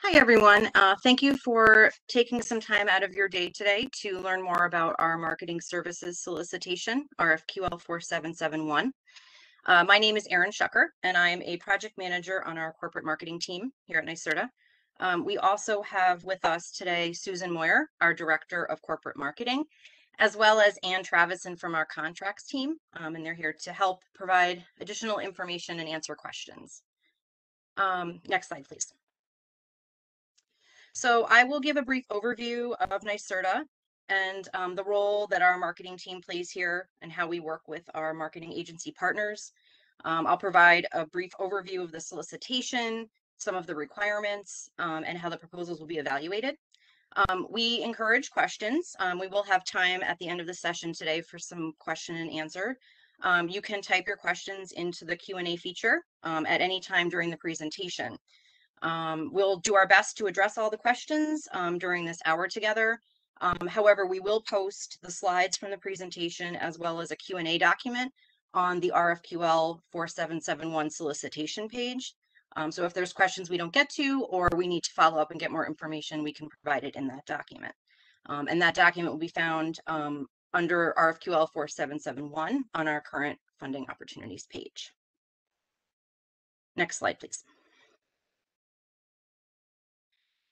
Hi, everyone. Thank you for taking some time out of your day today to learn more about our marketing services solicitation, RFQL 4771. My name is Erin Shucker, and I am a project manager on our corporate marketing team here at NYSERDA. We also have with us today Susan Moyer, our director of corporate marketing, as well as Ann Travison from our contracts team, and they're here to help provide additional information and answer questions. Next slide, please. So I will give a brief overview of NYSERDA and the role that our marketing team plays here and how we work with our marketing agency partners. I'll provide a brief overview of the solicitation, some of the requirements, and how the proposals will be evaluated. We encourage questions. We will have time at the end of the session today for some question and answer. You can type your questions into the Q&A feature at any time during the presentation. We'll do our best to address all the questions during this hour together. However, we will post the slides from the presentation as well as a Q&A document on the RFQL 4771 solicitation page. So if there's questions we don't get to or we need to follow up and get more information, we can provide it in that document. And that document will be found under RFQL 4771 on our current funding opportunities page. Next slide, please.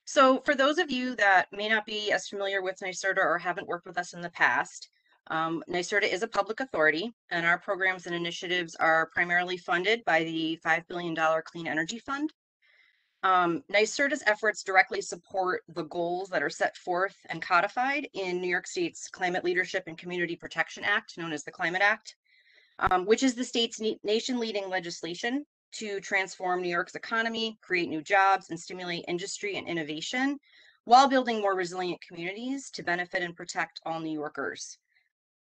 So for those of you that may not be as familiar with NYSERDA or haven't worked with us in the past, NYSERDA is a public authority, and our programs and initiatives are primarily funded by the $5 billion Clean Energy Fund. NYSERDA's efforts directly support the goals that are set forth and codified in New York State's Climate Leadership and Community Protection Act, known as the Climate Act, which is the state's nation-leading legislation to transform New York's economy, create new jobs, and stimulate industry and innovation while building more resilient communities to benefit and protect all New Yorkers.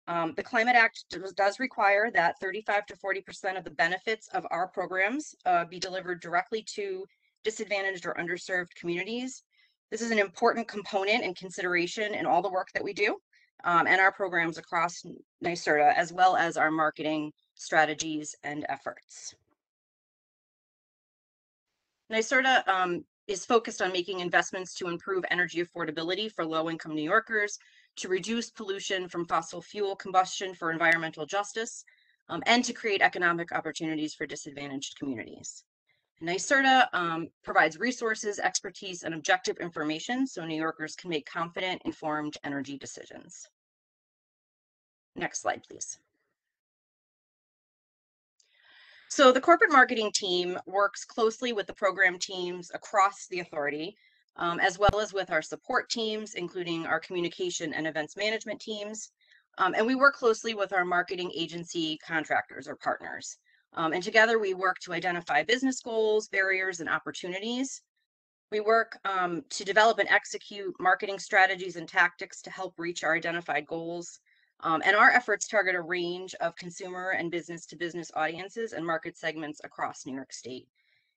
The Climate Act does require that 35 to 40% of the benefits of our programs be delivered directly to disadvantaged or underserved communities. This is an important component and consideration in all the work that we do and our programs across NYSERDA, as well as our marketing strategies and efforts. NYSERDA is focused on making investments to improve energy affordability for low-income New Yorkers, to reduce pollution from fossil fuel combustion for environmental justice, and to create economic opportunities for disadvantaged communities. NYSERDA provides resources, expertise, and objective information so New Yorkers can make confident, informed energy decisions. Next slide, please. So the corporate marketing team works closely with the program teams across the authority, as well as with our support teams, including our communication and events management teams. And we work closely with our marketing agency contractors or partners. And together we work to identify business goals, barriers, and opportunities. We work to develop and execute marketing strategies and tactics to help reach our identified goals. And our efforts target a range of consumer and business-to-business audiences and market segments across New York State,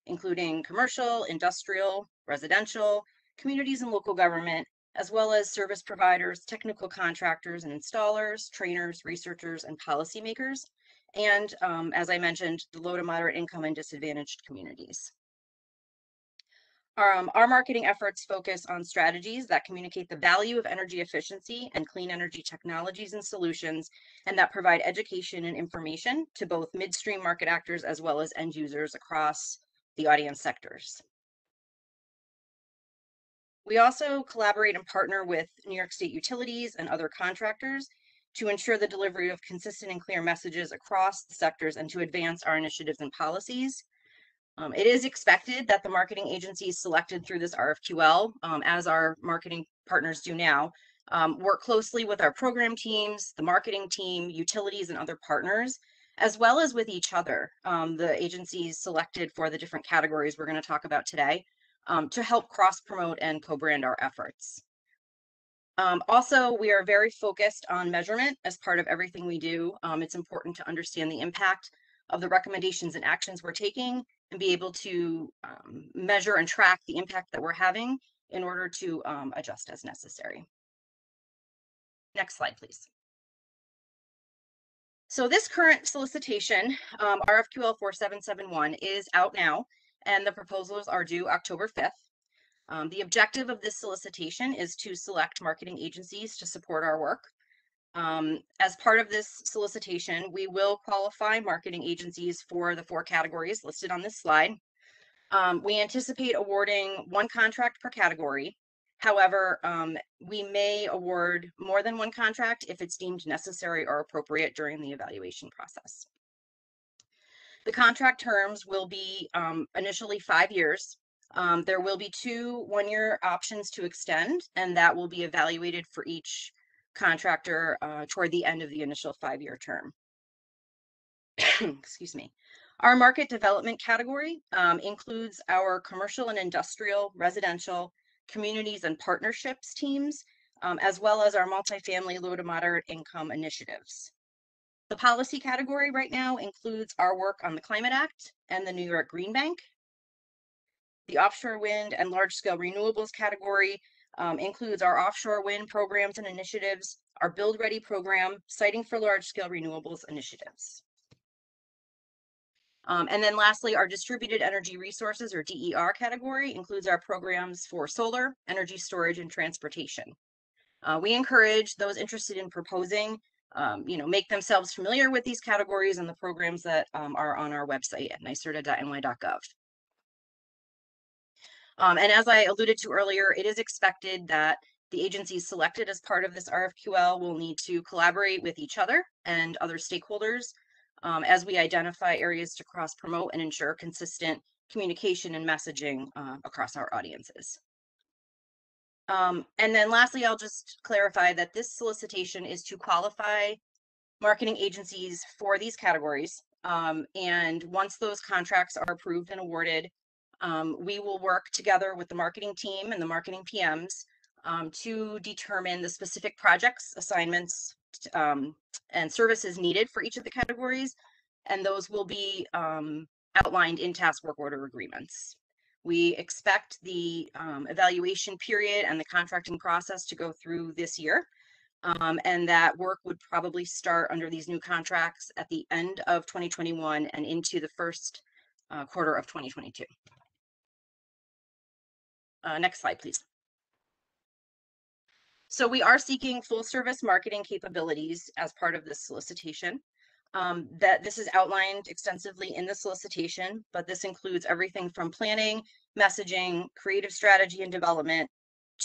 including commercial, industrial, residential, communities and local government, as well as service providers, technical contractors and installers, trainers, researchers, and policymakers, and as I mentioned, the low to moderate income and disadvantaged communities. Our marketing efforts focus on strategies that communicate the value of energy efficiency and clean energy technologies and solutions, and that provide education and information to both midstream market actors as well as end users across the audience sectors. We also collaborate and partner with New York State utilities and other contractors to ensure the delivery of consistent and clear messages across the sectors and to advance our initiatives and policies. It is expected that the marketing agencies selected through this RFQL, as our marketing partners do now, work closely with our program teams, the marketing team, utilities, and other partners, as well as with each other, the agencies selected for the different categories we're going to talk about today, to help cross-promote and co-brand our efforts. Also, we are very focused on measurement as part of everything we do. It's important to understand the impact of the recommendations and actions we're taking and be able to measure and track the impact that we're having in order to adjust as necessary. Next slide, please. So this current solicitation, RFQL 4771, is out now, and the proposals are due October 5th. The objective of this solicitation is to select marketing agencies to support our work. As part of this solicitation, we will qualify marketing agencies for the 4 categories listed on this slide. We anticipate awarding 1 contract per category. However, we may award more than 1 contract if it's deemed necessary or appropriate during the evaluation process. The contract terms will be initially 5 years. There will be 2 one-year options to extend, and that will be evaluated for each contractor toward the end of the initial 5-year term. Excuse me. Our market development category includes our commercial and industrial, residential, communities and partnerships teams, as well as our multifamily low to moderate income initiatives. The policy category right now includes our work on the Climate Act and the New York Green Bank. The offshore wind and large-scale renewables category includes our offshore wind programs and initiatives, our Build Ready program, Siting for Large-Scale Renewables initiatives. And then lastly, our distributed energy resources or DER category includes our programs for solar, energy storage, and transportation. We encourage those interested in proposing, make themselves familiar with these categories and the programs that are on our website at NYSERDA.ny.gov. And as I alluded to earlier, it is expected that the agencies selected as part of this RFQL will need to collaborate with each other and other stakeholders as we identify areas to cross-promote and ensure consistent communication and messaging across our audiences. And then lastly, I'll just clarify that this solicitation is to qualify marketing agencies for these categories. And once those contracts are approved and awarded, we will work together with the marketing team and the marketing PMs to determine the specific projects, assignments, and services needed for each of the categories, and those will be outlined in task work order agreements. We expect the evaluation period and the contracting process to go through this year, and that work would probably start under these new contracts at the end of 2021 and into the first quarter of 2022. Next slide, please. So we are seeking full service marketing capabilities as part of this solicitation. That this is outlined extensively in the solicitation, but this includes everything from planning, messaging, creative strategy and development,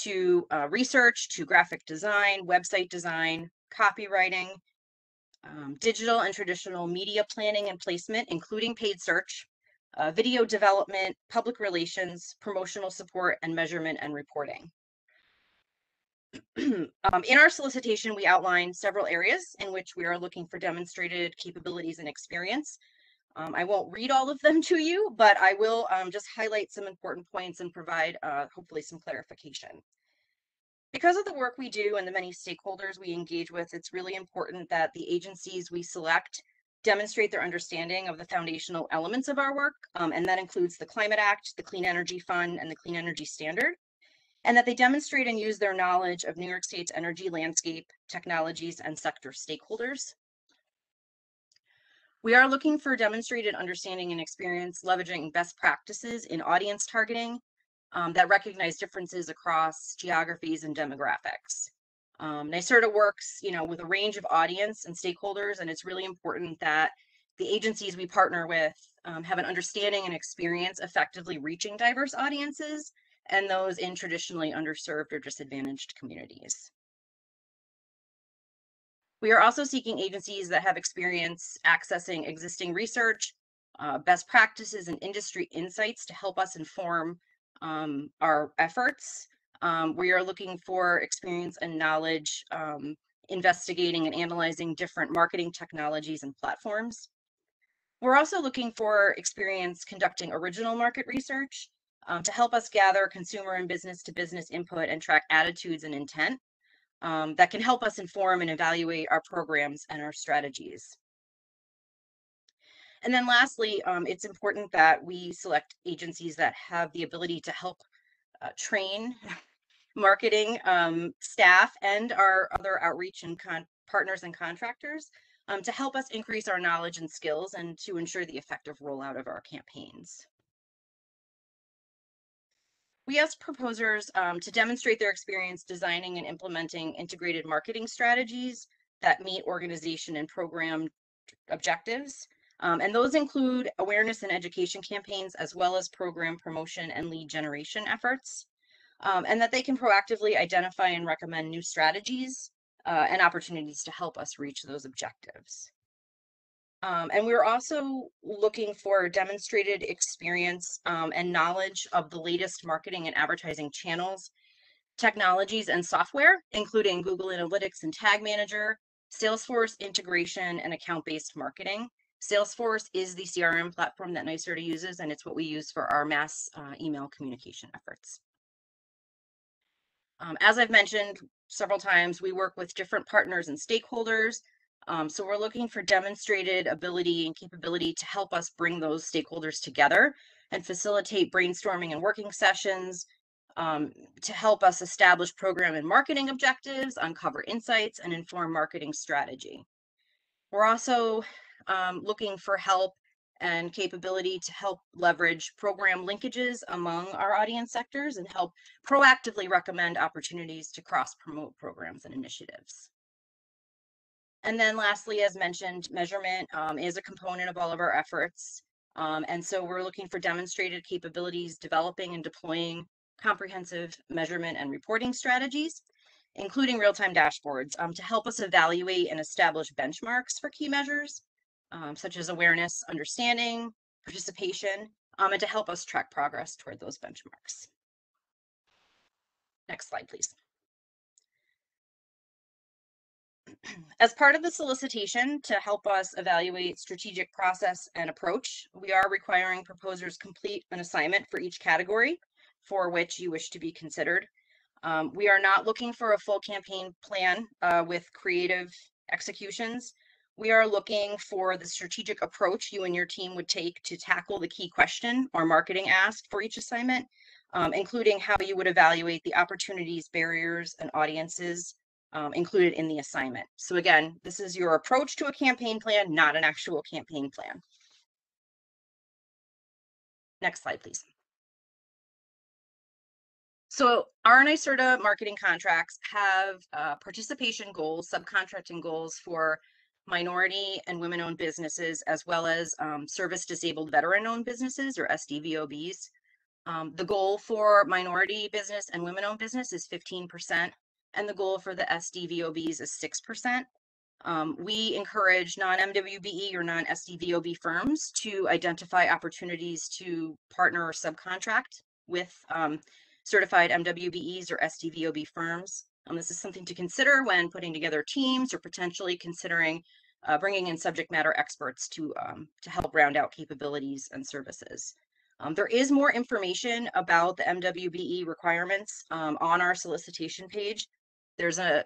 to research, to graphic design, website design, copywriting, digital and traditional media planning and placement, including paid search, video development, public relations, promotional support, and measurement and reporting. In our solicitation, we outlined several areas in which we are looking for demonstrated capabilities and experience. I won't read all of them to you, but I will just highlight some important points and provide hopefully some clarification. Because of the work we do and the many stakeholders we engage with, it's really important that the agencies we select demonstrate their understanding of the foundational elements of our work, and that includes the Climate Act, the Clean Energy Fund, and the Clean Energy Standard, and that they demonstrate and use their knowledge of New York State's energy landscape, technologies, and sector stakeholders. We are looking for demonstrated understanding and experience leveraging best practices in audience targeting that recognize differences across geographies and demographics. NYSERDA works, with a range of audience and stakeholders, and it's really important that the agencies we partner with have an understanding and experience effectively reaching diverse audiences and those in traditionally underserved or disadvantaged communities. We are also seeking agencies that have experience accessing existing research, best practices, and industry insights to help us inform our efforts. We are looking for experience and knowledge investigating and analyzing different marketing technologies and platforms. We're also looking for experience conducting original market research to help us gather consumer and business-to-business input and track attitudes and intent that can help us inform and evaluate our programs and our strategies. And then lastly, it's important that we select agencies that have the ability to help train marketing staff and our other outreach and partners and contractors to help us increase our knowledge and skills and to ensure the effective rollout of our campaigns. we ask proposers to demonstrate their experience designing and implementing integrated marketing strategies that meet organization and program objectives. And those include awareness and education campaigns, as well as program promotion and lead generation efforts. And that they can proactively identify and recommend new strategies and opportunities to help us reach those objectives. And we're also looking for demonstrated experience and knowledge of the latest marketing and advertising channels, technologies, and software, including Google Analytics and Tag Manager, Salesforce integration, and account-based marketing. Salesforce is the CRM platform that NYSERDA uses, and it's what we use for our mass email communication efforts. As I've mentioned several times, we work with different partners and stakeholders. So we're looking for demonstrated ability and capability to help us bring those stakeholders together and facilitate brainstorming and working sessions to help us establish program and marketing objectives, uncover insights, and inform marketing strategy. We're also looking for help and capability to help leverage program linkages among our audience sectors and help proactively recommend opportunities to cross-promote programs and initiatives. And then lastly, as mentioned, measurement is a component of all of our efforts. And so we're looking for demonstrated capabilities, developing and deploying comprehensive measurement and reporting strategies, including real-time dashboards to help us evaluate and establish benchmarks for key measures, such as awareness, understanding, participation, and to help us track progress toward those benchmarks. Next slide, please. As part of the solicitation to help us evaluate strategic process and approach, we are requiring proposers complete an assignment for each category for which you wish to be considered. We are not looking for a full campaign plan with creative executions. We are looking for the strategic approach you and your team would take to tackle the key question or marketing ask for each assignment, including how you would evaluate the opportunities, barriers, and audiences included in the assignment. So again, this is your approach to a campaign plan, not an actual campaign plan. Next slide, please. So our NYSERDA marketing contracts have participation goals, subcontracting goals for minority and women-owned businesses, as well as service-disabled veteran-owned businesses, or SDVOBs. The goal for minority business and women-owned business is 15%, and the goal for the SDVOBs is 6%. We encourage non-MWBE or non-SDVOB firms to identify opportunities to partner or subcontract with certified MWBEs or SDVOB firms. This is something to consider when putting together teams or potentially considering bringing in subject matter experts to help round out capabilities and services. There is more information about the MWBE requirements on our solicitation page. There's an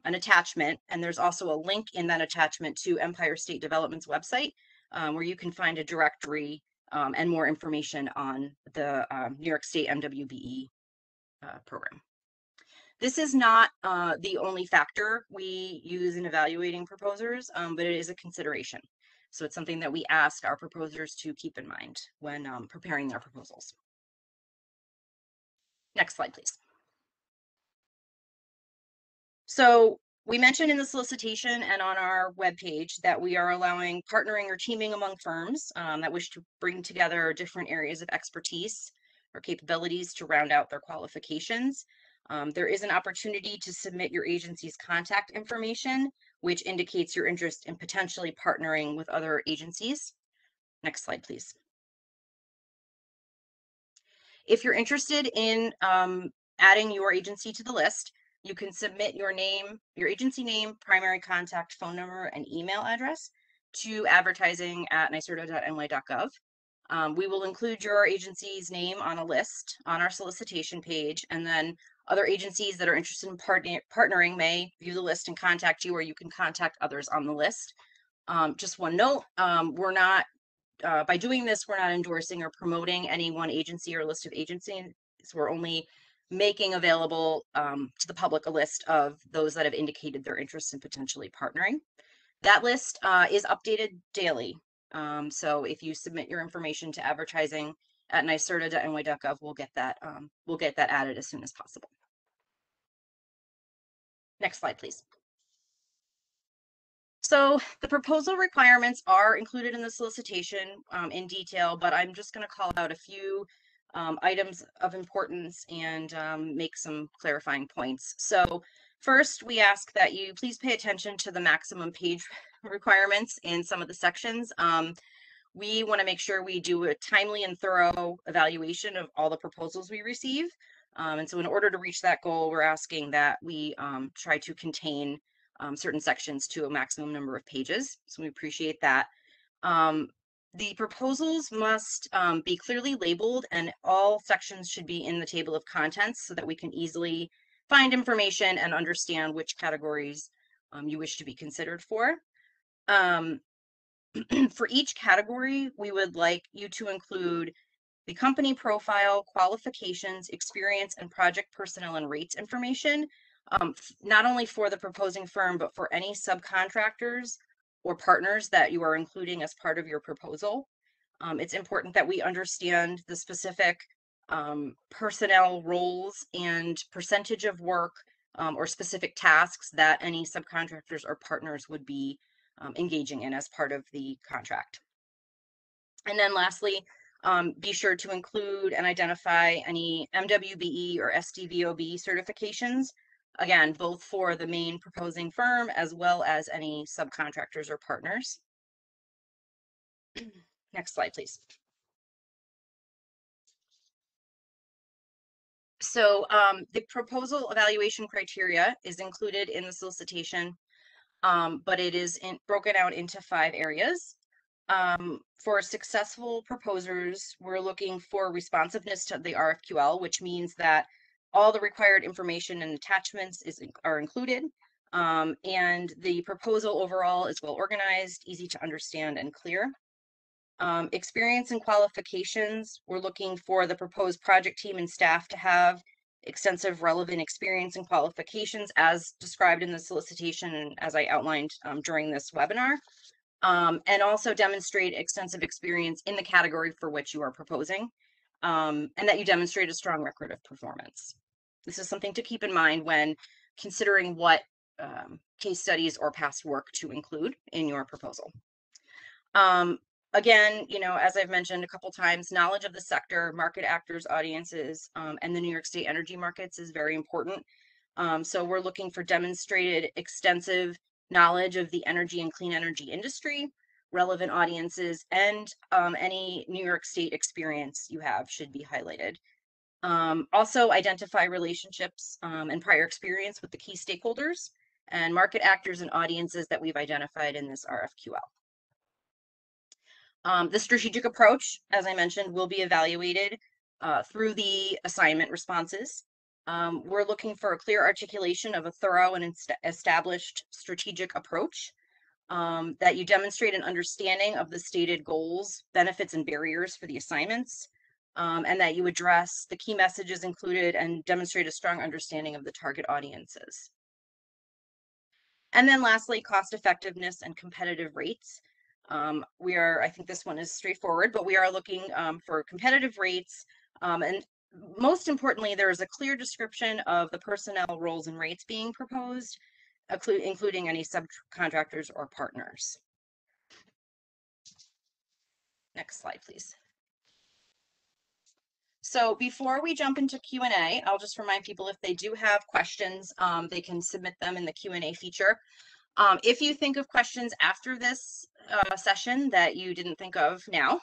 attachment, and there's also a link in that attachment to Empire State Development's website, where you can find a directory and more information on the New York State MWBE program. This is not the only factor we use in evaluating proposers, but it is a consideration. So it's something that we ask our proposers to keep in mind when preparing their proposals. Next slide, please. So we mentioned in the solicitation and on our webpage that we are allowing partnering or teaming among firms that wish to bring together different areas of expertise or capabilities to round out their qualifications. There is an opportunity to submit your agency's contact information, which indicates your interest in potentially partnering with other agencies. Next slide, please. If you're interested in adding your agency to the list, you can submit your name, your agency name, primary contact phone number, and email address to advertising@nyserda.ny.gov. We will include your agency's name on a list on our solicitation page, and then other agencies that are interested in partnering may view the list and contact you, or you can contact others on the list. Just one note, we're not, by doing this, we're not endorsing or promoting any one agency or list of agencies. We're only making available to the public a list of those that have indicated their interest in potentially partnering. That list is updated daily. So if you submit your information to advertising at NYSERDA.ny.gov, we'll get that added as soon as possible. Next slide, please. So the proposal requirements are included in the solicitation in detail, but I'm just going to call out a few items of importance and make some clarifying points. So first, we ask that you please pay attention to the maximum page requirements in some of the sections. We want to make sure we do a timely and thorough evaluation of all the proposals we receive. And so in order to reach that goal, we're asking that we try to contain certain sections to a maximum number of pages. So we appreciate that. The proposals must be clearly labeled, and all sections should be in the table of contents so that we can easily find information and understand which categories you wish to be considered for. For each category, we would like you to include the company profile, qualifications, experience, and project personnel and rates information, not only for the proposing firm, but for any subcontractors or partners that you are including as part of your proposal. It's important that we understand the specific personnel roles and percentage of work or specific tasks that any subcontractors or partners would be engaging in as part of the contract. And then lastly, be sure to include and identify any MWBE or SDVOB certifications, again, both for the main proposing firm as well as any subcontractors or partners. Next slide, please. So the proposal evaluation criteria is included in the solicitation, but it is broken out into 5 areas. For successful proposers, we're looking for responsiveness to the RFQL, which means that all the required information and attachments are included, and the proposal overall is well organized, easy to understand, and clear. Experience and qualifications, we're looking for the proposed project team and staff to have extensive relevant experience and qualifications as described in the solicitation and as I outlined during this webinar. And also demonstrate extensive experience in the category for which you are proposing, and that you demonstrate a strong record of performance. This is something to keep in mind when considering what case studies or past work to include in your proposal. Again, as I've mentioned a couple times, knowledge of the sector, market actors, audiences, and the New York State energy markets is very important. So we're looking for demonstrated extensive knowledge of the energy and clean energy industry, relevant audiences, and any New York State experience you have should be highlighted. Also identify relationships and prior experience with the key stakeholders and market actors and audiences that we've identified in this RFQL. The strategic approach, as I mentioned, will be evaluated through the assignment responses. We're looking for a clear articulation of a thorough and established strategic approach, that you demonstrate an understanding of the stated goals, benefits, and barriers for the assignments, and that you address the key messages included and demonstrate a strong understanding of the target audiences. And then lastly, cost effectiveness and competitive rates. I think this one is straightforward, but we are looking for competitive rates, and most importantly, there is a clear description of the personnel roles and rates being proposed, including any subcontractors or partners. Next slide, please. So before we jump into Q&A, I'll just remind people if they do have questions, they can submit them in the Q&A feature. If you think of questions after this session that you didn't think of now,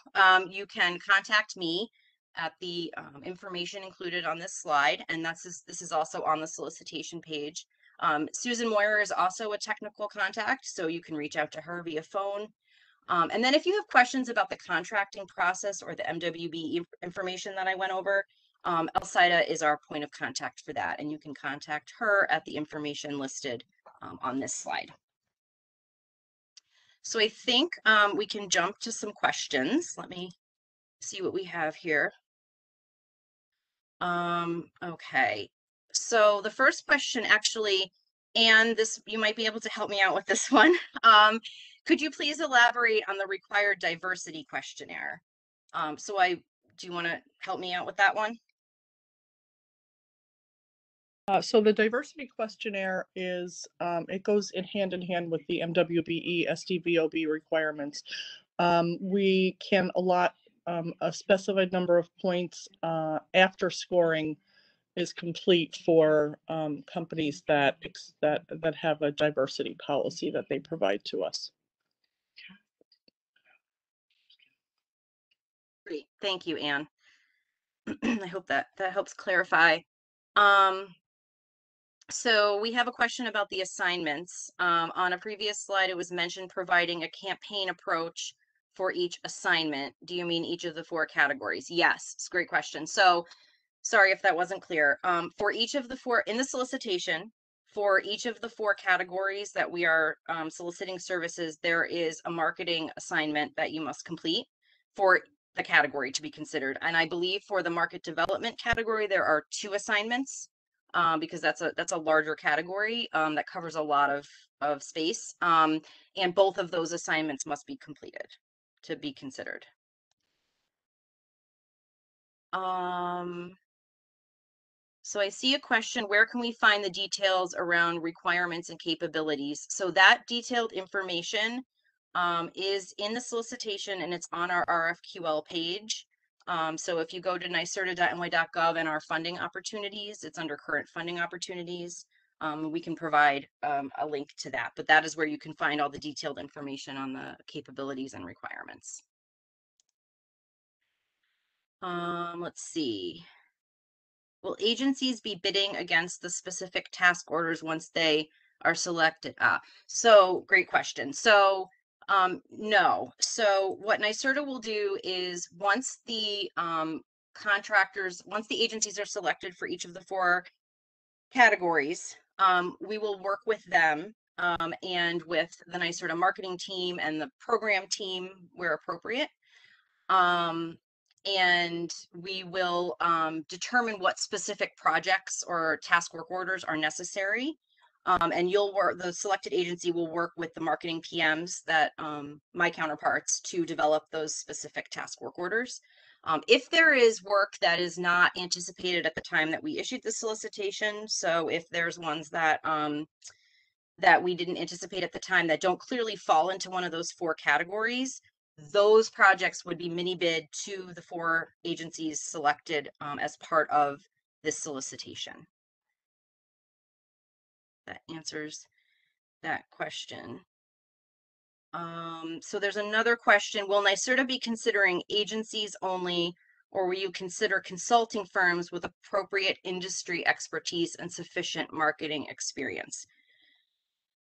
you can contact me at the information included on this slide, and this is also on the solicitation page. Susan Moyer is also a technical contact, so you can reach out to her via phone. And then if you have questions about the contracting process or the MWB information that I went over, Elcida is our point of contact for that, and you can contact her at the information listed on this slide. So I think we can jump to some questions. Let me see what we have here. Okay, so the first question actually, and you might be able to help me out with this one. Could you please elaborate on the required diversity questionnaire? So I do you want to help me out with that one? So the diversity questionnaire is, it goes in hand with the MWBE SDVOB requirements. We can allot a specified number of points after scoring is complete for companies that have a diversity policy that they provide to us. Great, thank you, Anne. I hope that helps clarify. Um, so we have a question about the assignments. On a previous slide, it was mentioned providing a campaign approach for each assignment. Do you mean each of the 4 categories? Yes, it's a great question. So sorry if that wasn't clear. For each of the 4 in the solicitation, for each of the 4 categories that we are soliciting services, there is a marketing assignment that you must complete for the category to be considered. And I believe for the market development category, there are 2 assignments because that's a larger category that covers a lot of space. And both of those assignments must be completed to be considered. So I see a question, where can we find the details around requirements and capabilities? So that detailed information is in the solicitation and it's on our RFQL page. So if you go to NYSERDA.ny.gov and our funding opportunities, it's under current funding opportunities. We can provide a link to that, but that is where you can find all the detailed information on the capabilities and requirements. Let's see. Will agencies be bidding against the specific task orders once they are selected? So great question. So no. So what NYSERDA will do is once the once the agencies are selected for each of the 4 categories, we will work with them and with the NYSERDA marketing team and the program team where appropriate. And we will determine what specific projects or task work orders are necessary. And the selected agency will work with the marketing PMs that my counterparts to develop those specific task work orders. If there is work that is not anticipated at the time that we issued the solicitation, so if there's ones that that we didn't anticipate at the time that don't clearly fall into one of those 4 categories, those projects would be mini bid to the 4 agencies selected as part of this solicitation. That answers that question. So there's another question. Will NYSERDA be considering agencies only, or will you consider consulting firms with appropriate industry expertise and sufficient marketing experience?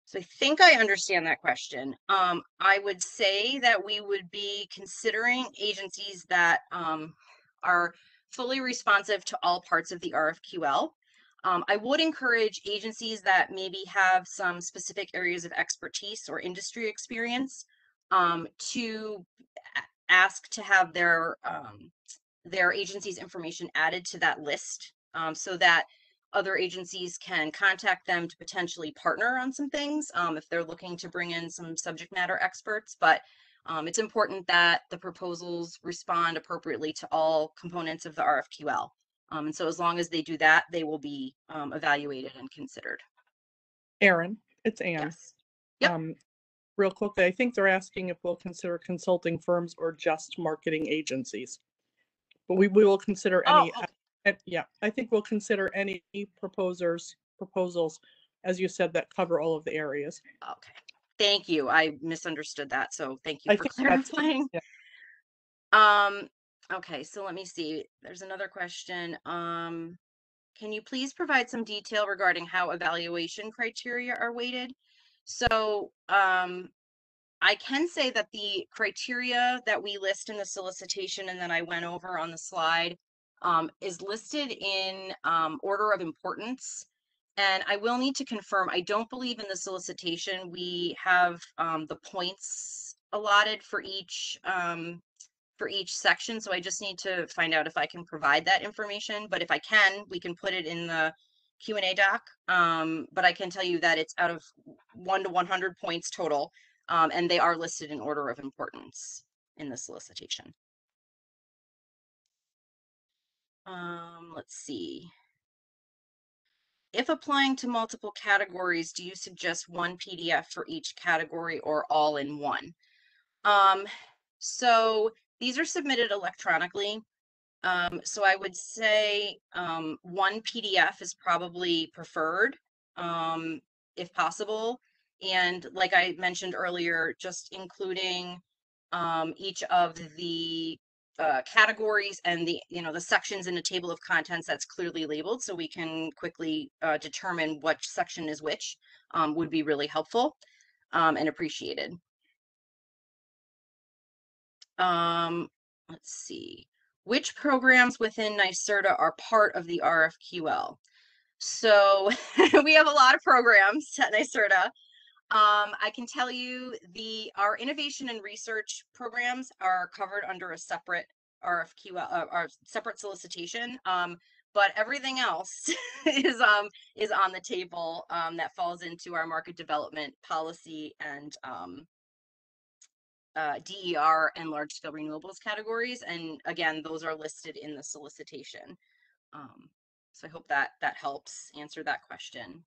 So I think I understand that question. I would say that we would be considering agencies that are fully responsive to all parts of the RFQL. I would encourage agencies that maybe have some specific areas of expertise or industry experience to ask to have their agency's information added to that list so that other agencies can contact them to potentially partner on some things if they're looking to bring in some subject matter experts. But it's important that the proposals respond appropriately to all components of the RFQL. And so as long as they do that, they will be evaluated and considered. Erin, it's Anne. Yes. Yep. Real quickly, I think they're asking if we'll consider consulting firms or just marketing agencies. But we will consider any. Oh, okay. Yeah, I think we'll consider any proposals, as you said, that cover all of the areas. Okay. Thank you. I misunderstood that. So thank you for clarifying. Yeah. Okay, so let me see. There's another question. Can you please provide some detail regarding how evaluation criteria are weighted? So I can say that the criteria that we list in the solicitation and that I went over on the slide is listed in order of importance. And I will need to confirm, I don't believe in the solicitation we have the points allotted for each section. So I just need to find out if I can provide that information. But if I can, we can put it in the Q&A doc. But I can tell you that it's out of 1 to 100 points total. And they are listed in order of importance in the solicitation. Let's see. If applying to multiple categories, do you suggest one PDF for each category or all in one? So these are submitted electronically. So I would say one PDF is probably preferred, if possible. And like I mentioned earlier, just including each of the categories and the sections in the table of contents that's clearly labeled, so we can quickly determine which section is which, would be really helpful and appreciated. Let's see. Which programs within NYSERDA are part of the RFQL? So we have a lot of programs at NYSERDA. I can tell you our innovation and research programs are covered under a separate RFQL, our separate solicitation. But everything else is on the table that falls into our market development policy and DER and large scale renewables categories. And again, those are listed in the solicitation. So I hope that helps answer that question.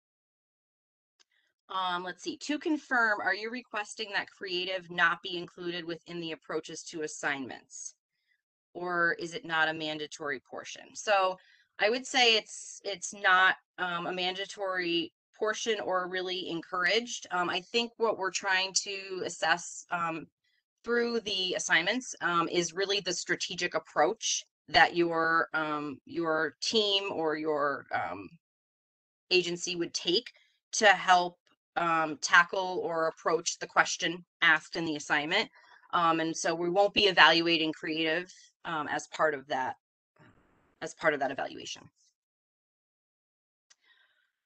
Let's see, to confirm, are you requesting that creative not be included within the approaches to assignments? Or is it not a mandatory portion? So I would say it's not a mandatory portion or really encouraged. I think what we're trying to assess through the assignments is really the strategic approach that your team or your agency would take to help tackle or approach the question asked in the assignment. And so we won't be evaluating creative as part of that evaluation.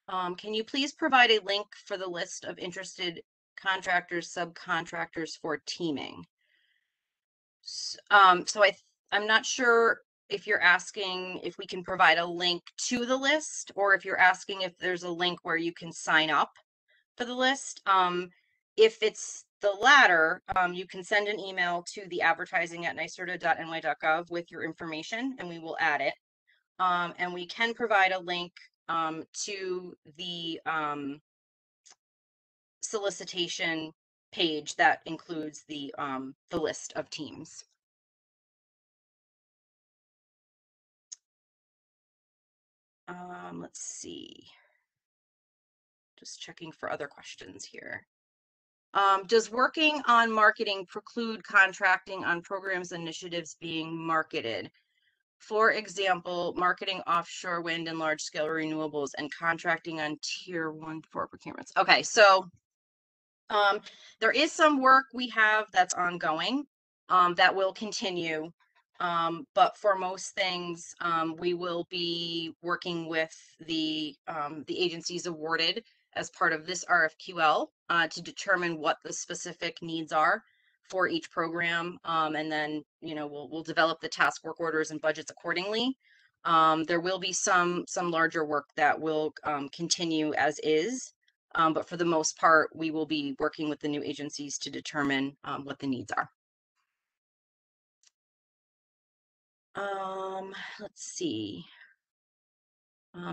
Can you please provide a link for the list of interested contractors, subcontractors for teaming? So I'm not sure if you're asking if we can provide a link to the list, or if you're asking if there's a link where you can sign up for the list. If it's the latter, you can send an email to the advertising@nyserda.ny.gov with your information, and we will add it. And we can provide a link to the solicitation page that includes the list of teams. Let's see. Just checking for other questions here. Does working on marketing preclude contracting on programs and initiatives being marketed? For example, marketing offshore wind and large scale renewables and contracting on tier 1 to 4 procurements. Okay, so there is some work we have that's ongoing that will continue. But for most things, we will be working with the agencies awarded as part of this RFQL to determine what the specific needs are for each program, and then we'll develop the task work orders and budgets accordingly. There will be some larger work that will continue as is, but for the most part, we will be working with the new agencies to determine what the needs are. Let's see.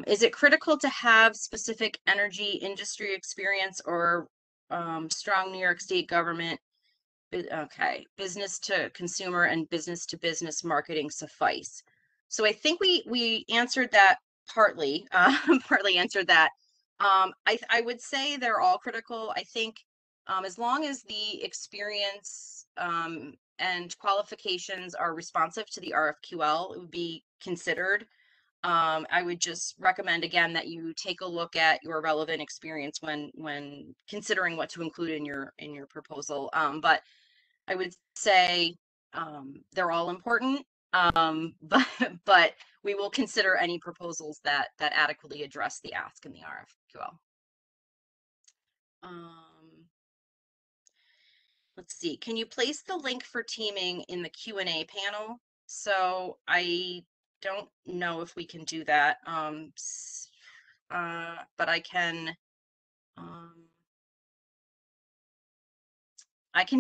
Is it critical to have specific energy industry experience or strong New York State government? Okay, business to consumer and business to business marketing suffice? So I think we answered that partly, partly answered that. I would say they're all critical. I think as long as the experience and qualifications are responsive to the RFQL, it would be considered. I would just recommend again that you take a look at your relevant experience when considering what to include in your proposal. But I would say they're all important, but we will consider any proposals that adequately address the ask in the RFQL. Let's see. Can you place the link for teaming in the Q&A panel? So I don't know if we can do that, but I can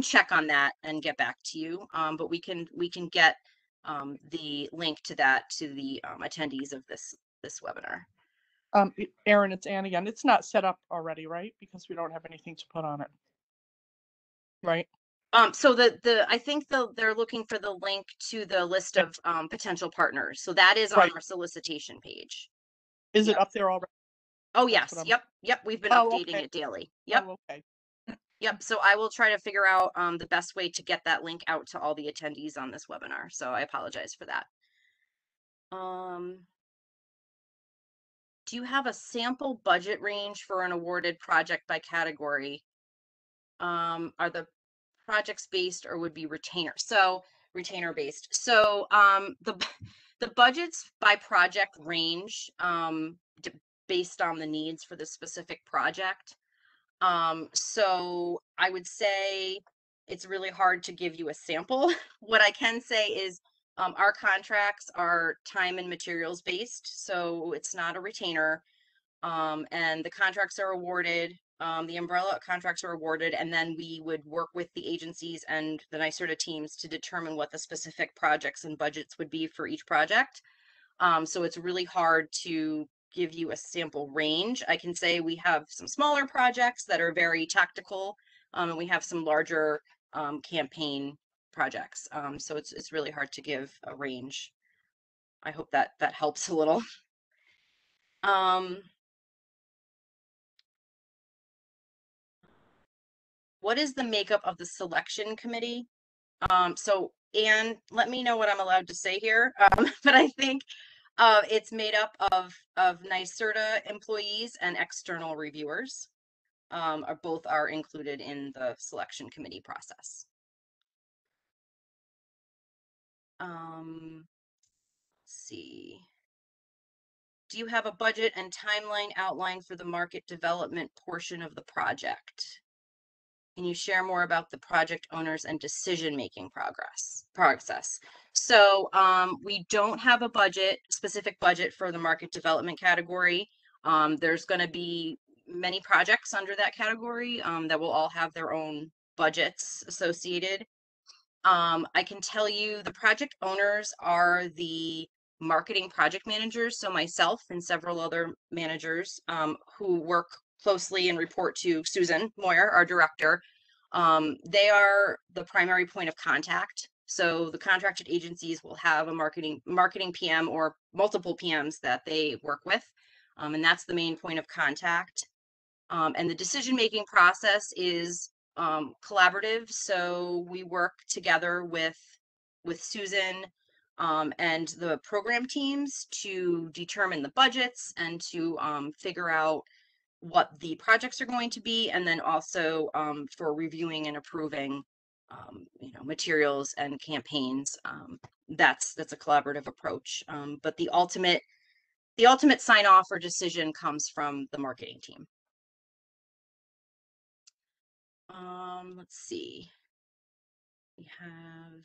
check on that and get back to you. But we can get the link to that to the attendees of this webinar. Erin, it's Ann again. It's not set up already, right? Because we don't have anything to put on it, right? So I think they're looking for the link to the list of potential partners. So that is on Right. our solicitation page. Is it Yep. up there already? Oh, That's yes. what Yep. We've been Oh, updating okay. it daily. Yep. Oh, okay. Yep. So I will try to figure out the best way to get that link out to all the attendees on this webinar. So I apologize for that. Do you have a sample budget range for an awarded project by category? Are the projects based or would be retainer? So retainer based. So the budgets by project range based on the needs for the specific project. So I would say it's really hard to give you a sample. What I can say is our contracts are time and materials based, so it's not a retainer. And the contracts are awarded, the umbrella contracts are awarded, and then we would work with the agencies and the NYSERDA teams to determine what the specific projects and budgets would be for each project. So it's really hard to give you a sample range. I can say we have some smaller projects that are very tactical, and we have some larger campaign projects. So it's really hard to give a range. I hope that helps a little. What is the makeup of the selection committee? So Anne, let me know what I'm allowed to say here. But I think it's made up of NYSERDA employees and external reviewers. Both are included in the selection committee process. Let's see. Do you have a budget and timeline outline for the market development portion of the project? Can you share more about the project owners and decision-making process? So we don't have a specific budget for the market development category. There's going to be many projects under that category that will all have their own budgets associated. I can tell you the project owners are the marketing project managers. So myself and several other managers who work closely and report to Susan Moyer, our director. They are the primary point of contact. So the contracted agencies will have a marketing PM or multiple PMs that they work with. And that's the main point of contact. And the decision-making process is collaborative. So we work together with Susan and the program teams to determine the budgets and to figure out what the projects are going to be, and then also for reviewing and approving materials and campaigns. That's a collaborative approach. But the ultimate sign off or decision comes from the marketing team. Let's see. We have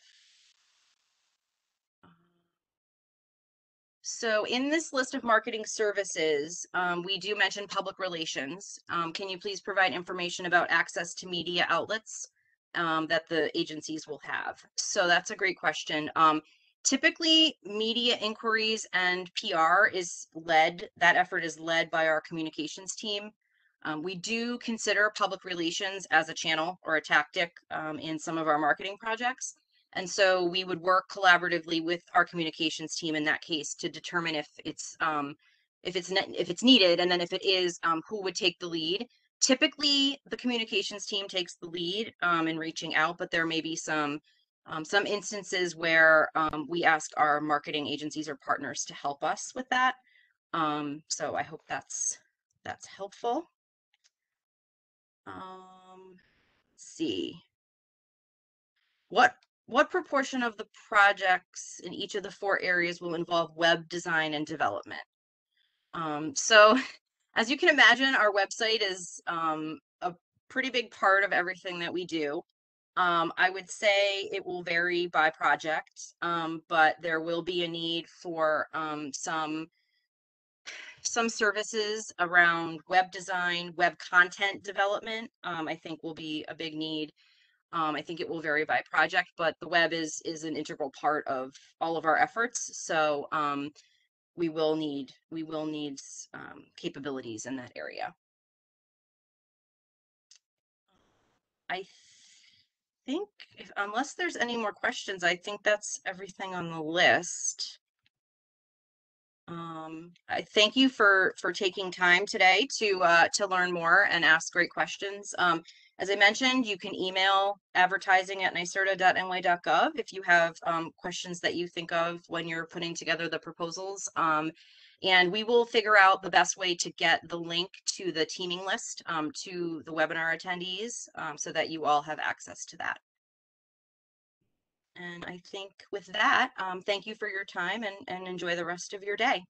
so in this list of marketing services, we do mention public relations. Can you please provide information about access to media outlets that the agencies will have? So that's a great question. Typically, media inquiries and PR that effort is led by our communications team. We do consider public relations as a channel or a tactic in some of our marketing projects. And so we would work collaboratively with our communications team in that case to determine if it's needed, and then if it is, who would take the lead. Typically, the communications team takes the lead in reaching out, but there may be some instances where we ask our marketing agencies or partners to help us with that. So I hope that's helpful. Let's see. What proportion of the projects in each of the 4 areas will involve web design and development? So as you can imagine, our website is a pretty big part of everything that we do. I would say it will vary by project, but there will be a need for some services around web design, web content development. I think will be a big need. I think it will vary by project, but the web is an integral part of all of our efforts. So we will need capabilities in that area. I think unless there's any more questions, I think that's everything on the list. I thank you for taking time today to learn more and ask great questions. As I mentioned, you can email advertising@nyserda.ny.gov if you have questions that you think of when you're putting together the proposals. And we will figure out the best way to get the link to the teaming list to the webinar attendees so that you all have access to that. And I think with that, thank you for your time and enjoy the rest of your day.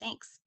Thanks.